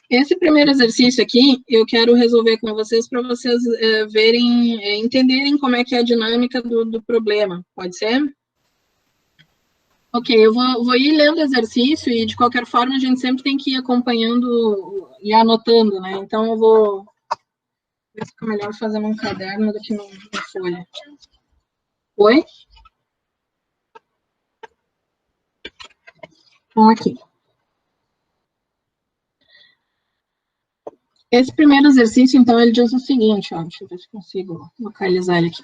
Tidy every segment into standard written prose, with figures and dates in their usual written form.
Esse primeiro exercício aqui, eu quero resolver com vocês para vocês verem, entenderem como é que é a dinâmica do problema. Pode ser? Ok, eu vou ir lendo o exercício e, de qualquer forma, a gente sempre tem que ir acompanhando e anotando, né? Então, eu vou ver se fica melhor fazer num caderno do que numa folha. Oi? Então, aqui. Esse primeiro exercício, então, ele diz o seguinte, ó, deixa eu ver se consigo localizar ele aqui.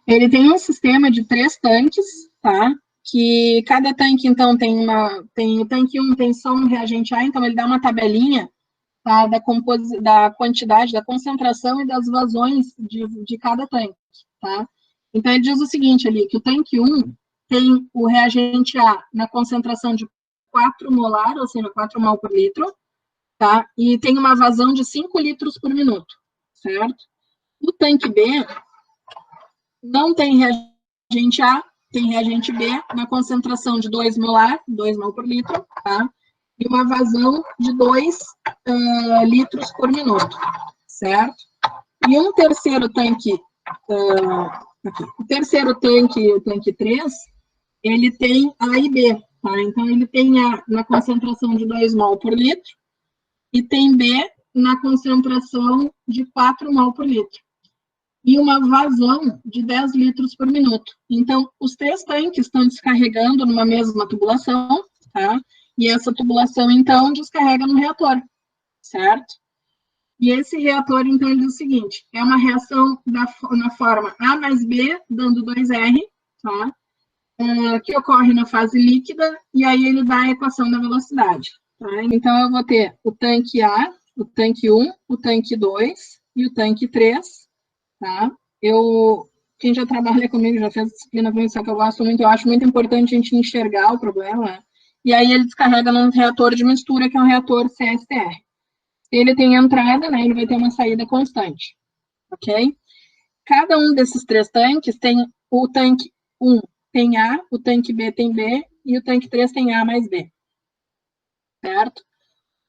Ele tem um sistema de 3 tanques, tá? Que cada tanque, então, o tanque 1 tem só um reagente A, então ele dá uma tabelinha, tá, da quantidade, da concentração e das vazões de cada tanque, tá? Então, ele diz o seguinte ali, que o tanque 1 tem o reagente A na concentração de 4 molar, ou seja, 4 mol por litro, tá? E tem uma vazão de 5 litros por minuto, certo? O tanque B não tem reagente A, tem reagente B na concentração de 2 molar, 2 mol por litro, tá? E uma vazão de 2 litros por minuto, certo? E um terceiro tanque, o terceiro tanque, o tanque 3, ele tem A e B, tá? Então, ele tem A na concentração de 2 mol por litro e tem B na concentração de 4 mol por litro. E uma vazão de 10 litros por minuto. Então, os 3 tanques estão descarregando numa mesma tubulação, tá? E essa tubulação, então, descarrega no reator, certo? E esse reator, então, ele diz o seguinte, é uma reação na forma A mais B, dando 2R, tá? Que ocorre na fase líquida, e aí ele dá a equação da velocidade, tá? Então, eu vou ter o tanque A, o tanque 1, o tanque 2 e o tanque 3, tá? Quem já trabalha comigo, já fez disciplina comigo, sabe que eu gosto muito, eu acho muito importante a gente enxergar o problema, né? E aí ele descarrega num reator de mistura, que é um reator CSTR. Ele tem entrada, né? Ele vai ter uma saída constante, ok? Cada um desses 3 tanques tem o tanque 1 tem A, o tanque B tem B e o tanque 3 tem A mais B, certo?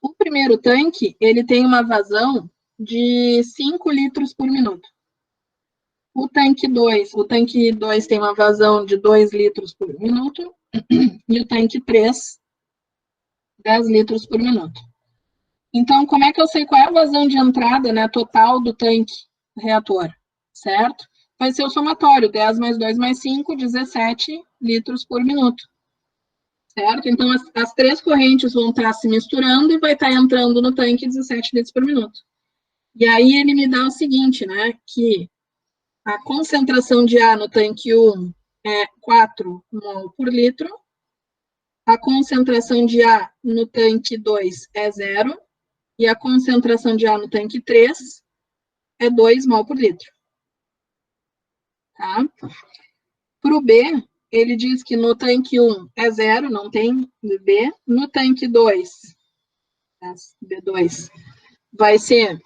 O primeiro tanque, ele tem uma vazão de 5 litros por minuto. O tanque 2 tem uma vazão de 2 litros por minuto e o tanque 3, 10 litros por minuto. Então, como é que eu sei qual é a vazão de entrada, né, total do tanque reator, certo? Vai ser o somatório, 10 mais 2 mais 5, 17 litros por minuto, certo? Então, as 3 correntes vão estar se misturando e vai estar entrando no tanque 17 litros por minuto. E aí ele me dá o seguinte, né, que a concentração de A no tanque 1 é 4 mol por litro, a concentração de A no tanque 2 é 0, e a concentração de A no tanque 3 é 2 mol por litro. Tá? Para o B, ele diz que no tanque 1 é 0, não tem B. No tanque 2, B2, vai ser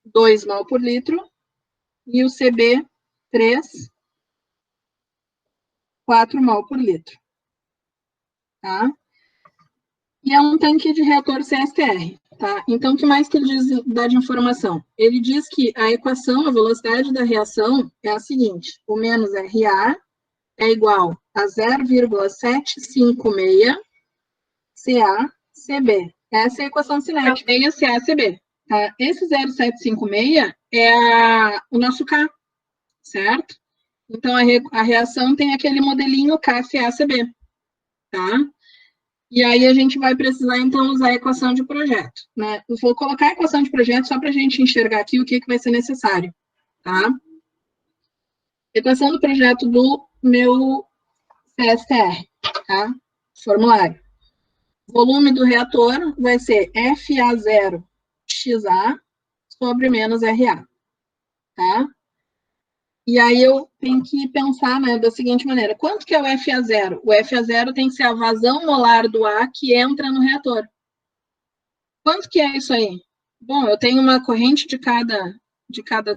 2 mol por litro. E o CB, 3, 4 mol por litro. Tá? E é um tanque de reator CSTR. Tá? Então, o que mais que ele dá de informação? Ele diz que a equação, a velocidade da reação é a seguinte, o menos RA é igual a 0,756 CA/CB. Essa é a equação cinética, meia CA/CB. Tá? Esse 0,756 é o nosso K, certo? Então, a reação tem aquele modelinho KCA/CB, tá? E aí a gente vai precisar, então, usar a equação de projeto, né? Eu vou colocar a equação de projeto só para a gente enxergar aqui o que vai ser necessário, tá? Equação do projeto do meu CSTR, tá? Formulário. Volume do reator vai ser FA0 XA sobre menos RA, tá? E aí eu tenho que pensar, né, da seguinte maneira, quanto que é o FA0? O FA0 tem que ser a vazão molar do A que entra no reator. Quanto que é isso aí? Bom, eu tenho uma corrente de cada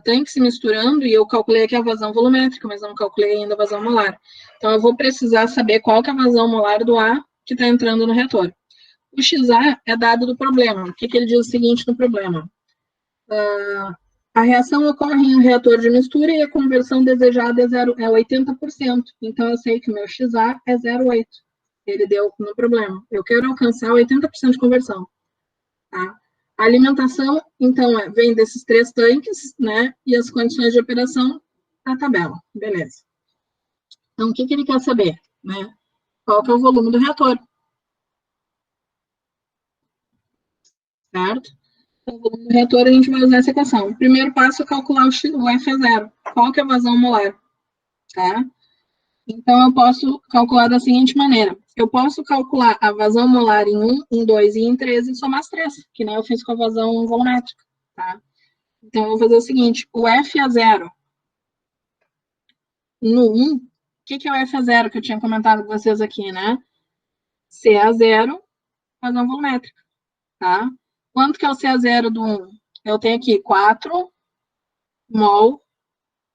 tanque se misturando e eu calculei aqui a vazão volumétrica, mas não calculei ainda a vazão molar. Então, eu vou precisar saber qual que é a vazão molar do A que está entrando no reator. O XA é dado do problema. O que ele diz o seguinte no problema? A reação ocorre em um reator de mistura e a conversão desejada é 80%. Então, eu sei que o meu XA é 0,8. Ele deu no problema. Eu quero alcançar 80% de conversão. Tá? A alimentação, então, vem desses 3 tanques, né? E as condições de operação na tabela. Beleza. Então, o que ele quer saber? Né? Qual que é o volume do reator? Certo? Então, o volume do reator, a gente vai usar essa equação. O primeiro passo é calcular o F a zero. Qual que é a vazão molar? Tá? Então, eu posso calcular da seguinte maneira. Eu posso calcular a vazão molar em 1, em 2 e em 3 e somar as 3, que nem eu fiz com a vazão volumétrica. Tá? Então, eu vou fazer o seguinte. O F a zero no 1, o que é o F a zero que eu tinha comentado com vocês aqui, né? C a zero, vazão volumétrica. Tá? Quanto que é o C a zero do 1? Eu tenho aqui 4 mol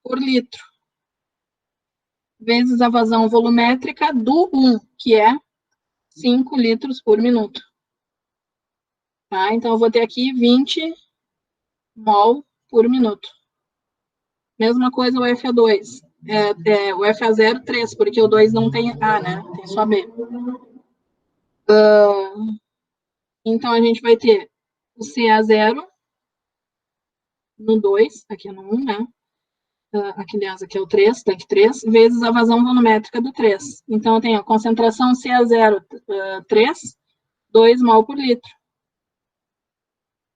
por litro, vezes a vazão volumétrica do 1, que é 5 litros por minuto. Tá? Então, eu vou ter aqui 20 mol por minuto. Mesma coisa o FA2. O FA0, 3, porque o 2 não tem A, né? Tem só B. Então, a gente vai ter o CA0 no 2, aqui no 1, né? Aqui, aliás, aqui é o 3, tanque 3, vezes a vazão volumétrica do 3. Então, eu tenho a concentração CA0, 3, 2 mol por litro,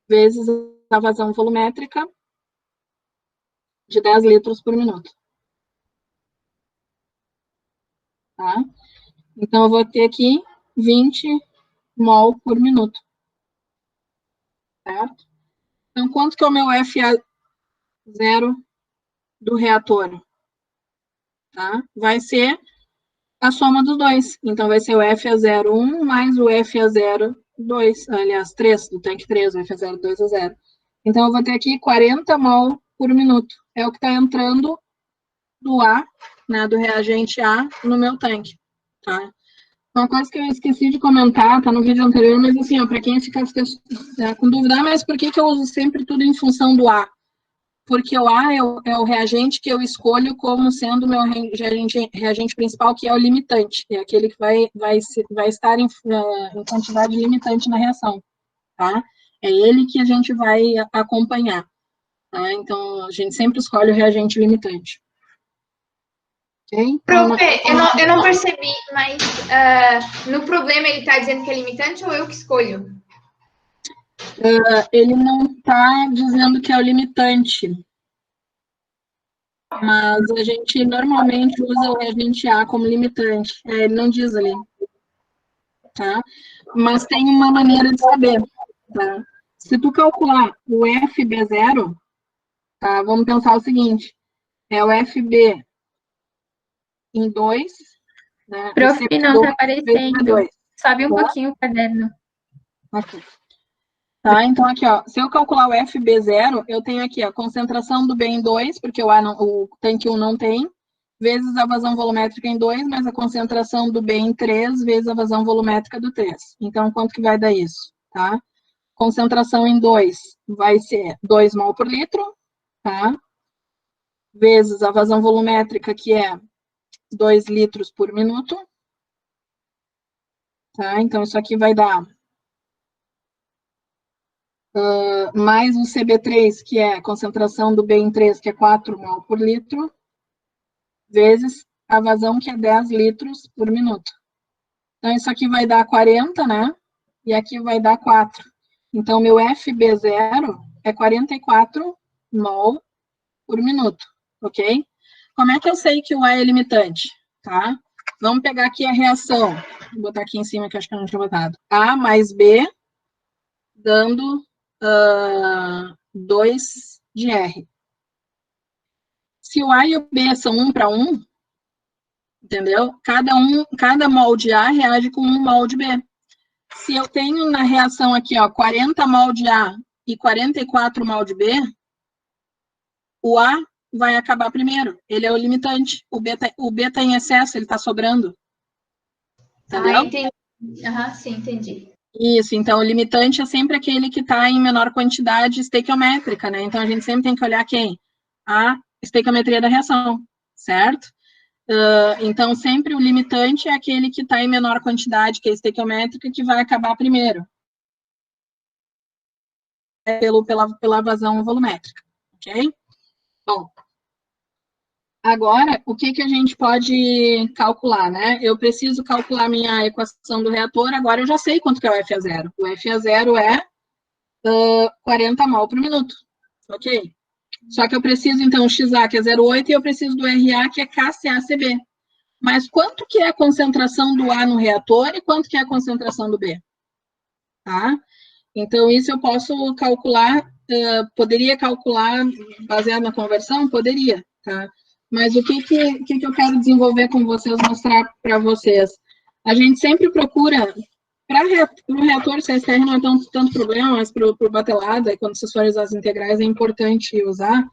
vezes a vazão volumétrica de 10 litros por minuto. Tá? Então, eu vou ter aqui 20 mol por minuto. Certo? Então, quanto que é o meu FA0 do reator? Tá? Vai ser a soma dos dois. Então, vai ser o FA01 mais o FA02, aliás, 3, do tanque 3, o FA02 a 0. Então, eu vou ter aqui 40 mol por minuto. É o que está entrando do A, né, do reagente A, no meu tanque. Tá? Uma coisa que eu esqueci de comentar, tá no vídeo anterior, mas assim, para quem fica com dúvida, mas por que eu uso sempre tudo em função do A? Porque o A é o reagente que eu escolho como sendo o meu reagente principal, que é o limitante, é aquele que vai estar em quantidade limitante na reação, tá? É ele que a gente vai acompanhar, tá? Então, a gente sempre escolhe o reagente limitante. Okay? Profe, eu não percebi, mas no problema ele está dizendo que é limitante ou eu que escolho? Ele não está dizendo que é o limitante, mas a gente normalmente usa o reagente A como limitante. Ele não diz ali, tá? Mas tem uma maneira de saber, tá? Se tu calcular o FB0, tá? Vamos pensar o seguinte, é o FB em 2, né? Prof, não está aparecendo. Sobe um pouquinho o caderno. Aqui. Tá, então aqui, ó, se eu calcular o FB0, eu tenho aqui a concentração do B em 2, porque o tanque 1 não tem, vezes a vazão volumétrica em 2, mais a concentração do B em 3, vezes a vazão volumétrica do 3. Então, quanto que vai dar isso, tá? Concentração em 2 vai ser 2 mol por litro, tá? Vezes a vazão volumétrica, que é 2 litros por minuto. Tá? Então, isso aqui vai dar mais o CB3, que é a concentração do B em 3, que é 4 mol por litro, vezes a vazão, que é 10 litros por minuto. Então, isso aqui vai dar 40, né? E aqui vai dar 4. Então, meu FB0 é 44 mol por minuto, ok? Como é que eu sei que o A é limitante? Tá? Vamos pegar aqui a reação. Vou botar aqui em cima, que eu acho que eu não tinha botado. A mais B, dando 2 de R. Se o A e o B são 1 para 1, entendeu? Cada mol de A reage com 1 mol de B. Se eu tenho na reação aqui, ó, 40 mol de A e 44 mol de B, o A vai acabar primeiro. Ele é o limitante. O B tá em excesso, ele tá sobrando. Entendeu? Entendi. Sim, entendi. Isso, então o limitante é sempre aquele que está em menor quantidade estequiométrica, né? Então a gente sempre tem que olhar quem? A estequiometria da reação, certo? Então sempre o limitante é aquele que está em menor quantidade, que é estequiométrica, que vai acabar primeiro. Pela vazão volumétrica, ok? Bom, agora, o que a gente pode calcular, né? Eu preciso calcular minha equação do reator, agora eu já sei quanto que é o FA0. O FA0 é 40 mol por minuto, ok? Só que eu preciso, então, XA, que é 0,8, e eu preciso do RA, que é KCACB. Mas quanto que é a concentração do A no reator e quanto que é a concentração do B? Tá? Então, isso eu posso calcular, poderia calcular baseado na conversão? Poderia, tá? Mas o que eu quero desenvolver com vocês, mostrar para vocês? A gente sempre procura, para o reator CSTR não é tanto problema, mas para o batelada, quando vocês forem usar as integrais, é importante usar,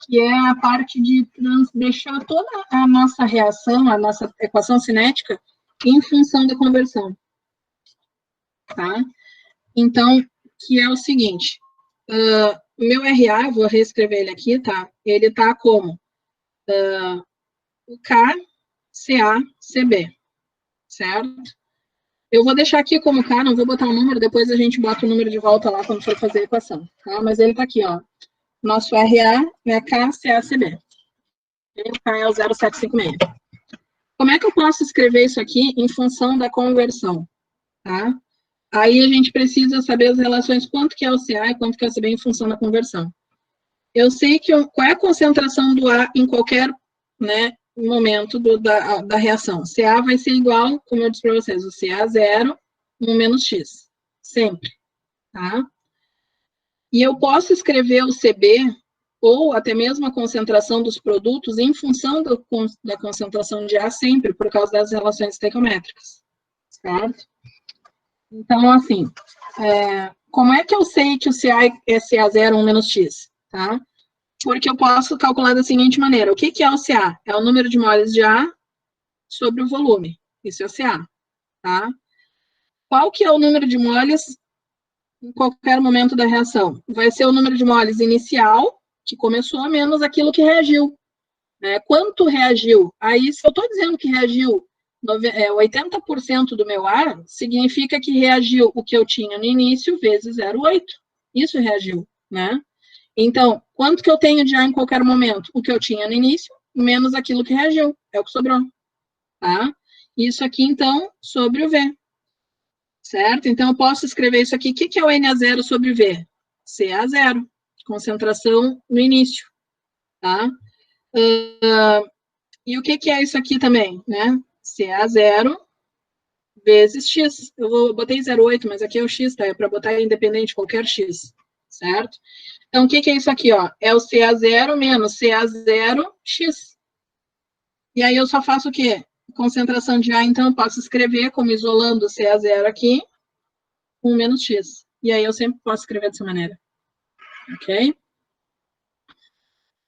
que é a parte de deixar toda a nossa reação, a nossa equação cinética, em função da conversão, tá? Então, que é o seguinte, meu RA, vou reescrever ele aqui, tá? Ele tá como o KCACB, certo? Eu vou deixar aqui como K, não vou botar o número, depois a gente bota o número de volta lá quando for fazer a equação, tá? Mas ele tá aqui, ó. Nosso RA é KCACB. O K é o 0,756. Como é que eu posso escrever isso aqui em função da conversão, tá? Aí a gente precisa saber as relações, quanto que é o CA e quanto que é o CB em função da conversão. Eu sei qual é a concentração do A em qualquer, né, momento da reação. CA vai ser igual, como eu disse para vocês, o CA0 no menos X, sempre, tá? E eu posso escrever o CB, ou até mesmo a concentração dos produtos, em função da concentração de A sempre, por causa das relações estequiométricas, certo? Então, assim, como é que eu sei que o CA é CA0 1 menos X, tá? Porque eu posso calcular da seguinte maneira, o que é o CA? É o número de moles de A sobre o volume, isso é o CA, tá? Qual que é o número de moles em qualquer momento da reação? Vai ser o número de moles inicial, que começou, menos aquilo que reagiu. Né? Quanto reagiu? Aí, se eu estou dizendo que reagiu 80% do meu ar, significa que reagiu o que eu tinha no início vezes 0,8. Isso reagiu, né? Então, quanto que eu tenho de ar em qualquer momento? O que eu tinha no início, menos aquilo que reagiu. É o que sobrou, tá? Isso aqui, então, sobre o V. Certo? Então, eu posso escrever isso aqui. O que é o Na0 sobre V? Ca0. Concentração no início, tá? E o que é isso aqui também, né? Ca0 vezes x. Eu botei 0,8, mas aqui é o x, tá? É para botar independente, qualquer x, certo? Então, o que é isso aqui, ó? É o Ca0 menos Ca0x. E aí eu só faço o quê? Concentração de A, então eu posso escrever como isolando o Ca0 aqui, 1 menos x. E aí eu sempre posso escrever dessa maneira. Ok?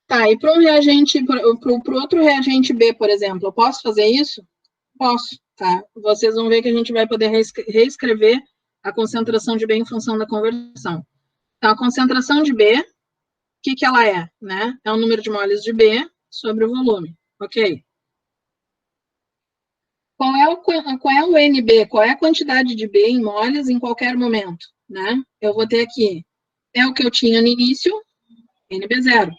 Tá, e para um reagente, para o outro reagente B, por exemplo, eu posso fazer isso? Posso, tá? Vocês vão ver que a gente vai poder reescrever a concentração de B em função da conversão. Então, a concentração de B, o que ela é? Né? É o número de moles de B sobre o volume, ok? Qual é o NB? Qual é a quantidade de B em moles em qualquer momento, né? Eu vou ter aqui, é o que eu tinha no início, NB0,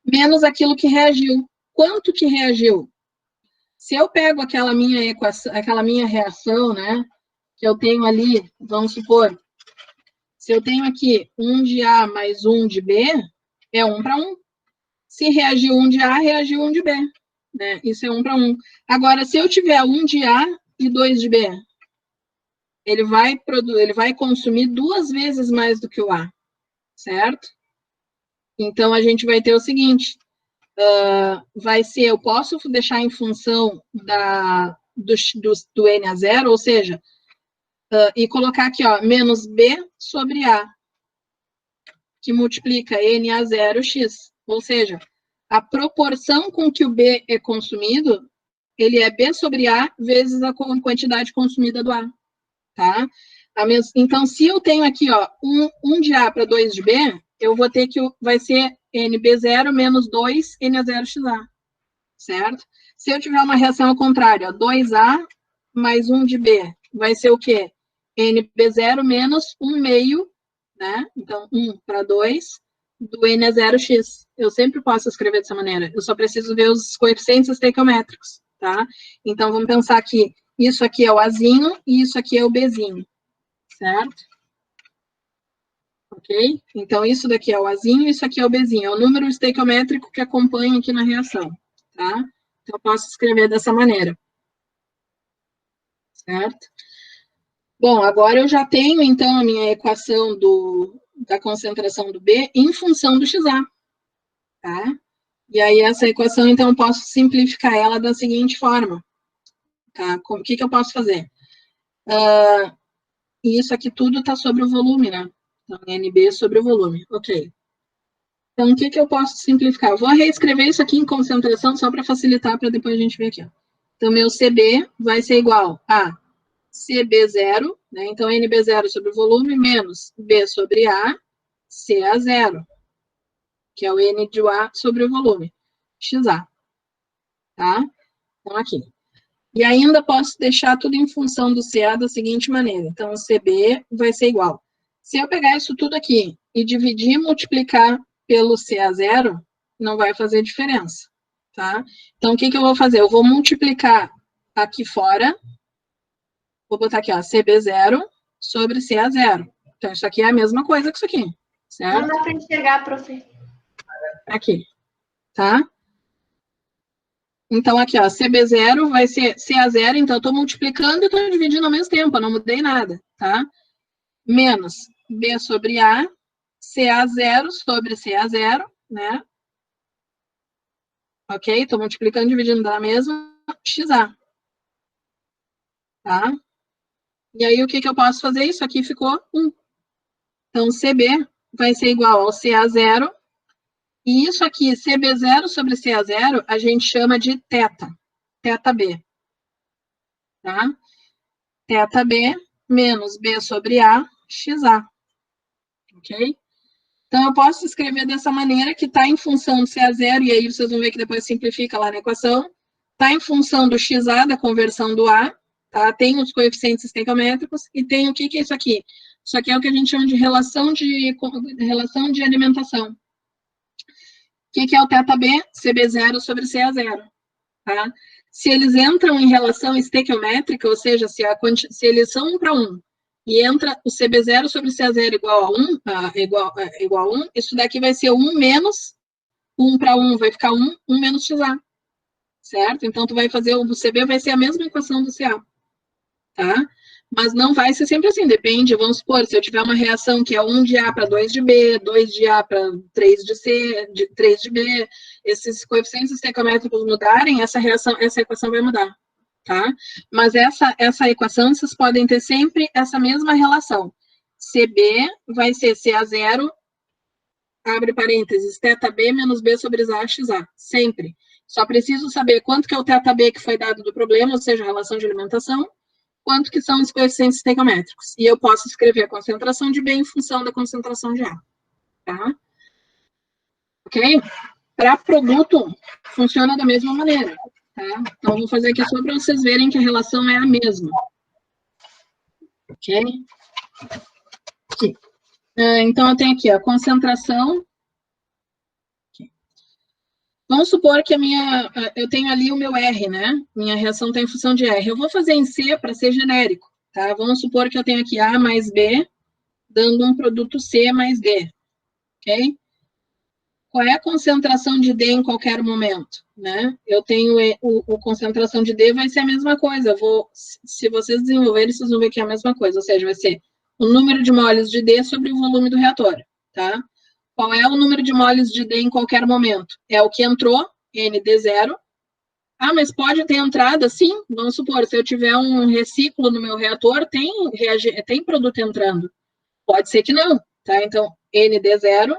menos aquilo que reagiu. Quanto que reagiu? Se eu pego aquela minha equação, aquela minha reação, né, que eu tenho ali, vamos supor, se eu tenho aqui 1 de A mais 1 de B, é 1 para 1. Se reagiu 1 de A, reagiu 1 de B. Né? Isso é 1 para 1. Agora, se eu tiver 1 de A e 2 de B, ele vai consumir 2 vezes mais do que o A, certo? Então, a gente vai ter o seguinte, vai ser, eu posso deixar em função do N a 0, ou seja, e colocar aqui, ó, menos B sobre A, que multiplica N a 0 x. Ou seja, a proporção com que o B é consumido, ele é B sobre A vezes a quantidade consumida do A, tá? Então, se eu tenho aqui, ó, 1 de A para 2 de B, eu vou ter que, vai ser NB0 menos 2 Na0xa, certo? Se eu tiver uma reação ao contrário, ó, 2A mais 1 de B, vai ser o quê? NB0 menos 1 meio, né? Então, 1 para 2 do Na0x. Eu sempre posso escrever dessa maneira. Eu só preciso ver os coeficientes estequiométricos, tá? Então, vamos pensar que isso aqui é o Azinho e isso aqui é o Bzinho, certo? Ok? Então, isso daqui é o Azinho e isso aqui é o Bzinho. É o número estequiométrico que acompanha aqui na reação, tá? Então, eu posso escrever dessa maneira. Certo? Bom, agora eu já tenho, então, a minha equação da concentração do B em função do XA, tá? E aí, essa equação, então, eu posso simplificar ela da seguinte forma, tá? O que eu posso fazer? E isso aqui tudo está sobre o volume, né? Então, NB sobre o volume, ok. Então, o que eu posso simplificar? Eu vou reescrever isso aqui em concentração só para facilitar, para depois a gente ver aqui. Ó. Então, meu CB vai ser igual a CB0, né? Então, NB0 sobre o volume menos B sobre A, CA0, que é o N de A sobre o volume, XA. Tá? Então, aqui. E ainda posso deixar tudo em função do CA da seguinte maneira. Então, o CB vai ser igual. Se eu pegar isso tudo aqui e dividir e multiplicar pelo CA0, não vai fazer diferença, tá? Então, o que eu vou fazer? Eu vou multiplicar aqui fora, vou botar aqui, ó, CB0 sobre CA0. Então, isso aqui é a mesma coisa que isso aqui, certo? Não dá para enxergar, prof. Aqui, tá? Então, aqui, ó, CB0 vai ser CA0, então eu estou multiplicando e estou dividindo ao mesmo tempo, eu não mudei nada, tá? Menos B sobre A, CA0 sobre CA0, né? Ok? Estou multiplicando e dividindo da mesma, XA. Tá? E aí, o que eu posso fazer? Isso aqui ficou 1. Então, CB vai ser igual ao CA0, e isso aqui, CB0 sobre CA0, a gente chama de teta B. Tá? Teta B menos B sobre A, XA. Ok? Então, eu posso escrever dessa maneira, que está em função do CA0, e aí vocês vão ver que depois simplifica lá na equação, está em função do XA, da conversão do A, tá? Tem os coeficientes estequiométricos, e tem o que é isso aqui? Isso aqui é o que a gente chama de relação de alimentação. O que é o θB? CB0 sobre CA0, tá? Se eles entram em relação estequiométrica, ou seja, se eles são 1 para 1, e entra o CB0 sobre CA0 igual a 1, igual a 1, isso daqui vai ser 1 menos 1 para 1, vai ficar 1 menos XA, certo? Então, tu vai fazer, o do CB vai ser a mesma equação do CA, tá? Mas não vai ser sempre assim, depende, vamos supor, se eu tiver uma reação que é 1 de A para 2 de B, 2 de A para 3 de C, 3 de B, esses coeficientes estequiométricos mudarem, essa equação vai mudar, tá? Mas essa equação, vocês podem ter sempre essa mesma relação. CB vai ser CA0, abre parênteses, θB menos B sobre XA, sempre. Só preciso saber quanto que é o θB que foi dado do problema, ou seja, a relação de alimentação, quanto que são os coeficientes estequiométricos. E eu posso escrever a concentração de B em função da concentração de A. Tá? Ok? Para produto, funciona da mesma maneira. Tá? Então, vou fazer aqui só para vocês verem que a relação é a mesma. Ok? Aqui. Então, eu tenho aqui a concentração. Aqui. Vamos supor que eu tenho ali o meu R, né? Minha reação está em função de R. Eu vou fazer em C para ser genérico. Tá? Vamos supor que eu tenho aqui A mais B, dando um produto C mais D. Ok? Qual é a concentração de D em qualquer momento? Né? Eu tenho a concentração de D vai ser a mesma coisa. Se vocês desenvolverem, vocês vão ver que é a mesma coisa. Ou seja, vai ser o número de moles de D sobre o volume do reator. Tá? Qual é o número de moles de D em qualquer momento? É o que entrou, ND0. Ah, mas pode ter entrada? Sim, vamos supor, se eu tiver um reciclo no meu reator, tem produto entrando. Pode ser que não, tá? Então, ND0.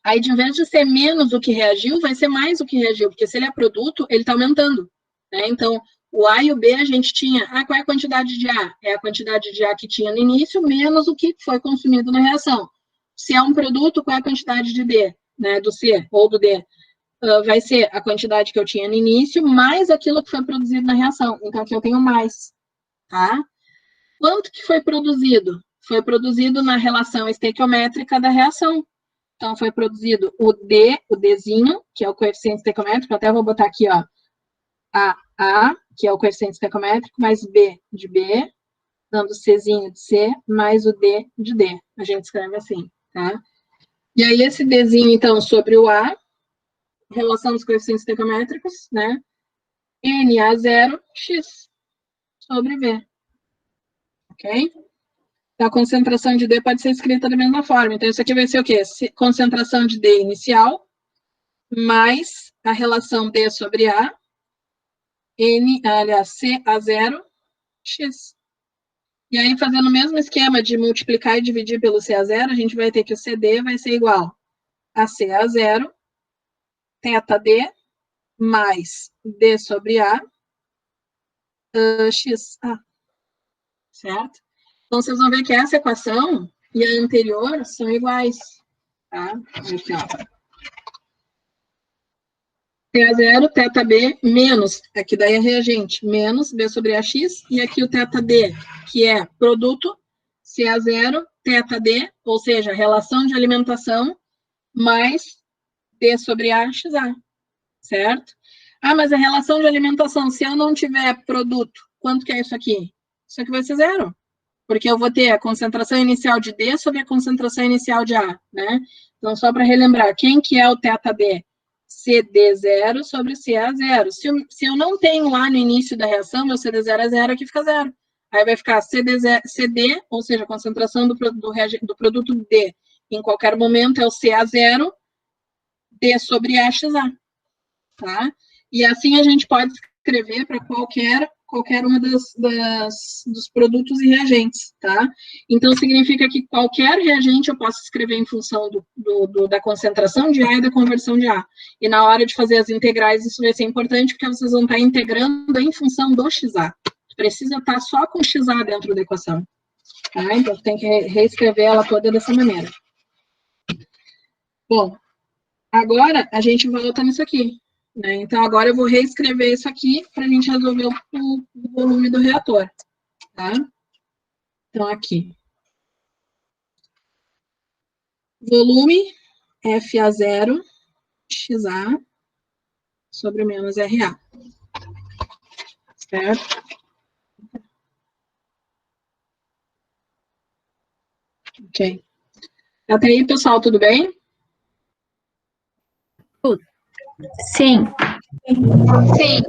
Aí, de vez de ser menos o que reagiu, vai ser mais o que reagiu, porque se ele é produto, ele está aumentando. Né? Então, O A e o B a gente tinha, qual é a quantidade de A? É a quantidade de A que tinha no início, menos o que foi consumido na reação. Se é um produto, qual é a quantidade de D, né, do C ou do D? Vai ser a quantidade que eu tinha no início, mais aquilo que foi produzido na reação. Então, aqui eu tenho mais, tá? Quanto que foi produzido? Foi produzido na relação estequiométrica da reação. Então, foi produzido o D, o Dzinho, que é o coeficiente estequiométrico, até vou botar aqui, ó, A, que é o coeficiente estequiométrico, mais B de B, dando Czinho de C, mais o D de D. A gente escreve assim, tá? E aí, esse Dzinho, então, sobre o A, relação dos coeficientes estequiométricos, né? NA0, X sobre V. Ok? Então, a concentração de D pode ser escrita da mesma forma. Então, isso aqui vai ser o quê? Concentração de D inicial, mais a relação D sobre A, CA0, X. E aí, fazendo o mesmo esquema de multiplicar e dividir pelo CA0, a gente vai ter que o CD vai ser igual a CA0, θ D, mais D sobre A, XA. Certo? Então, vocês vão ver que essa equação e a anterior são iguais. Tá? Aqui, ó. θ0, θB, menos, aqui daí é reagente, menos B sobre AX, e aqui o θD, que é produto, CA0, θD, ou seja, relação de alimentação, mais D sobre AXA, certo? Mas a relação de alimentação, se eu não tiver produto, quanto que é isso aqui? Isso aqui vai ser zero, porque eu vou ter a concentração inicial de D sobre a concentração inicial de A, né? Então, só para relembrar, quem que é o θD? CD0 sobre CA0. Se eu não tenho A no início da reação, meu CD0 é zero, aqui fica zero. Aí vai ficar CD, ou seja, a concentração do produto D em qualquer momento é o CA0, D sobre AXA, tá? E assim a gente pode escrever para qualquer uma dos produtos e reagentes, tá? Então, significa que qualquer reagente eu posso escrever em função da concentração de A e da conversão de A. E na hora de fazer as integrais, isso vai ser importante, porque vocês vão estar integrando em função do XA. Precisa estar só com XA dentro da equação. Tá? Então, tem que reescrever ela toda dessa maneira. Bom, agora a gente volta nisso aqui. Né? Então, agora eu vou reescrever isso aqui para a gente resolver o volume do reator. Tá? Então, aqui. Volume FA0, XA, sobre menos RA. Certo? Ok. Até aí, pessoal, tudo bem? Tudo. Sim. Sim.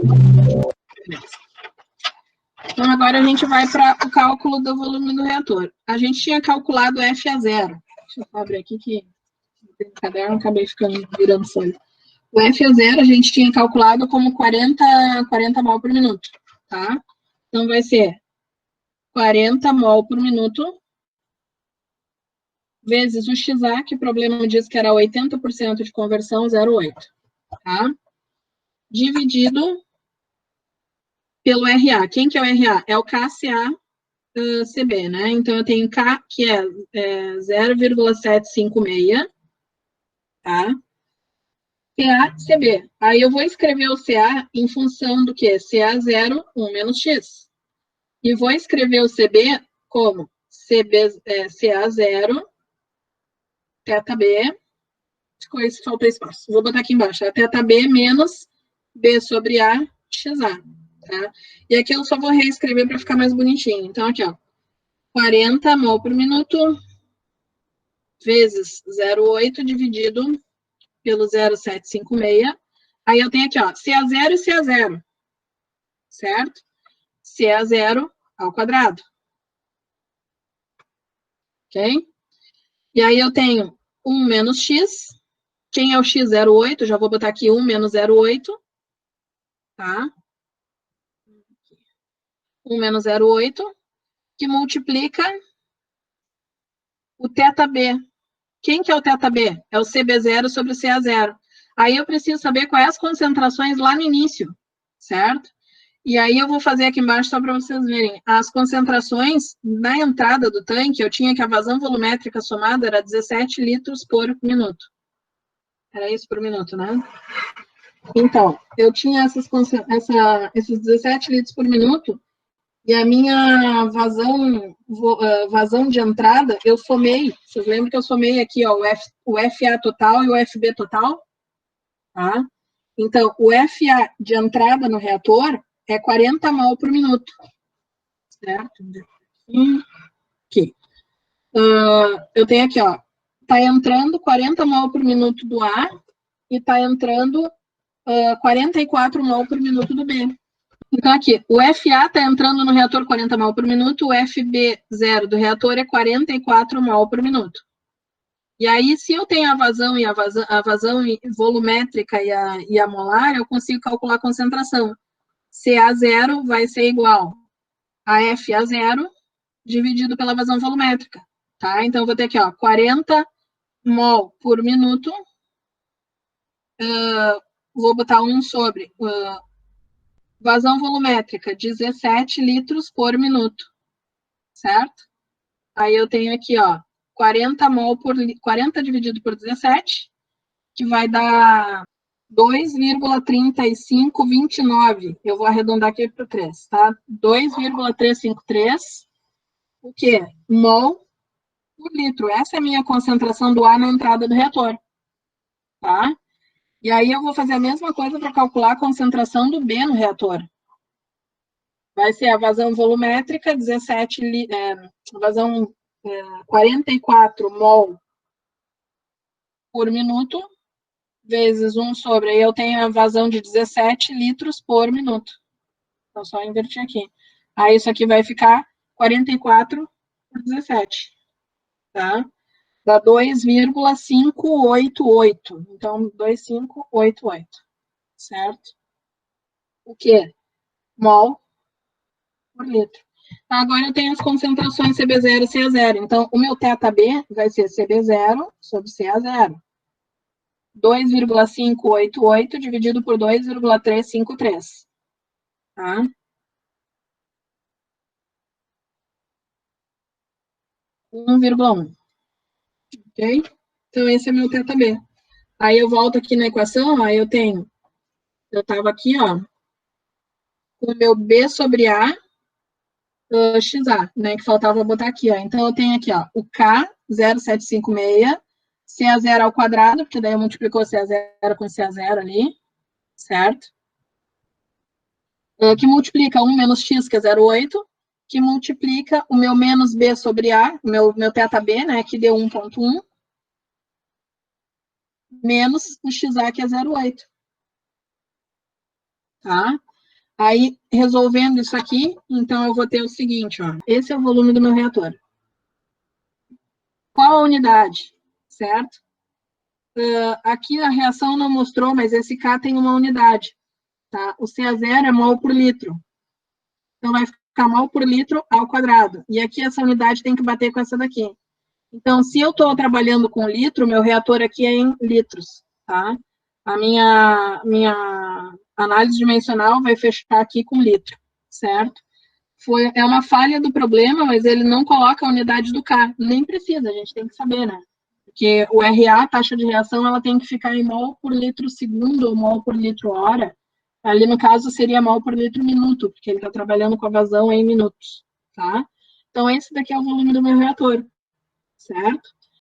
Então, agora a gente vai para o cálculo do volume do reator. A gente tinha calculado FA0. Deixa eu abrir aqui que tem um caderno, acabei virando folha. O FA0 a gente tinha calculado como 40 mol por minuto, tá? Então, vai ser 40 mol por minuto vezes o XA, que o problema diz que era 80% de conversão, 0,8, tá? Dividido pelo RA. Quem que é o RA? É o KCA-CB, né? Então, eu tenho K, que é 0,756, tá? CA-CB. Aí eu vou escrever o CA em função do quê? CA0, 1 menos X. E vou escrever o CB como CA0, θB, faltou espaço. Vou botar aqui embaixo, θB menos B sobre A, XA. Tá? E aqui eu só vou reescrever para ficar mais bonitinho. Então, aqui, ó, 40 mol por minuto vezes 0,8 dividido pelo 0,756. Aí eu tenho aqui, ó, CA0 e CA0, certo? CA0 ao quadrado. Ok? E aí eu tenho 1 menos X. Quem é o X? 0,8. Já vou botar aqui 1 menos 0,8. Tá? 1 menos 0,8, que multiplica o θB. Quem que é o θB? É o CB0 sobre o CA0. Aí eu preciso saber quais as concentrações lá no início, certo? E aí eu vou fazer aqui embaixo só para vocês verem. As concentrações na entrada do tanque, eu tinha que a vazão volumétrica somada era 17 litros por minuto. Era isso por minuto, né? Então, eu tinha esses 17 litros por minuto e a minha vazão de entrada, eu somei. Vocês lembram que eu somei aqui, ó, o FA total e o FB total? Tá? Então, o FA de entrada no reator é 40 mol por minuto. Certo? Aqui. Eu tenho aqui, ó, tá entrando 40 mol por minuto do A e tá entrando 44 mol por minuto do B. Então, aqui, o FA está entrando no reator 40 mol por minuto, o FB0 do reator é 44 mol por minuto. E aí, se eu tenho a vazão volumétrica e a molar, eu consigo calcular a concentração. CA0 vai ser igual a FA0 dividido pela vazão volumétrica. Tá? Então, eu vou ter aqui, ó, 40 mol por minuto. Vou botar 1 sobre... vazão volumétrica, 17 litros por minuto, certo? Aí eu tenho aqui, ó, 40 dividido por 17, que vai dar 2,3529. Eu vou arredondar aqui para o 3, tá? 2,353, o quê? Mol por litro. Essa é a minha concentração do ar na entrada do reator, tá? E aí eu vou fazer a mesma coisa para calcular a concentração do B no reator. Vai ser a vazão volumétrica, 44 mol por minuto, vezes 1 sobre, aí eu tenho a vazão de 17 litros por minuto. Então, só invertir aqui. Aí isso aqui vai ficar 44 por 17, tá? Dá 2,588. Então, 2,588, certo? O quê? Mol por litro. Agora eu tenho as concentrações CB0 e CA0. Então, o meu θB vai ser CB0 sobre CA0. 2,588 dividido por 2,353. Tá? Um 1,1. Ok? Então, esse é meu θB. Aí eu volto aqui na equação, aí eu estava aqui, ó, com o meu B sobre A, XA, né, que faltava botar aqui, ó. Então, eu tenho aqui, ó, o K, 0,756, CA0 ao quadrado, porque daí eu multiplicou CA0 com CA0 ali, certo? Que multiplica 1 menos X, que é 0,8, que multiplica o meu menos B sobre A, meu θB, né, que deu 1,1, menos o XA, que é 0,8. Tá? Aí, resolvendo isso aqui, então eu vou ter o seguinte, ó. Esse é o volume do meu reator. Qual a unidade? Certo? Aqui a reação não mostrou, mas esse K tem uma unidade. Tá? O CA0 é mol por litro. Então, vai ficar mol por litro ao quadrado. E aqui essa unidade tem que bater com essa daqui. Então, se eu estou trabalhando com litro, meu reator aqui é em litros. Tá? A minha análise dimensional vai fechar aqui com litro, certo? É uma falha do problema, mas ele não coloca a unidade do K. Nem precisa, a gente tem que saber, né? Porque o RA, a taxa de reação, ela tem que ficar em mol por litro segundo ou mol por litro hora. Ali, no caso, seria mol por litro minuto, porque ele está trabalhando com a vazão em minutos, tá? Então, esse daqui é o volume do meu reator, certo?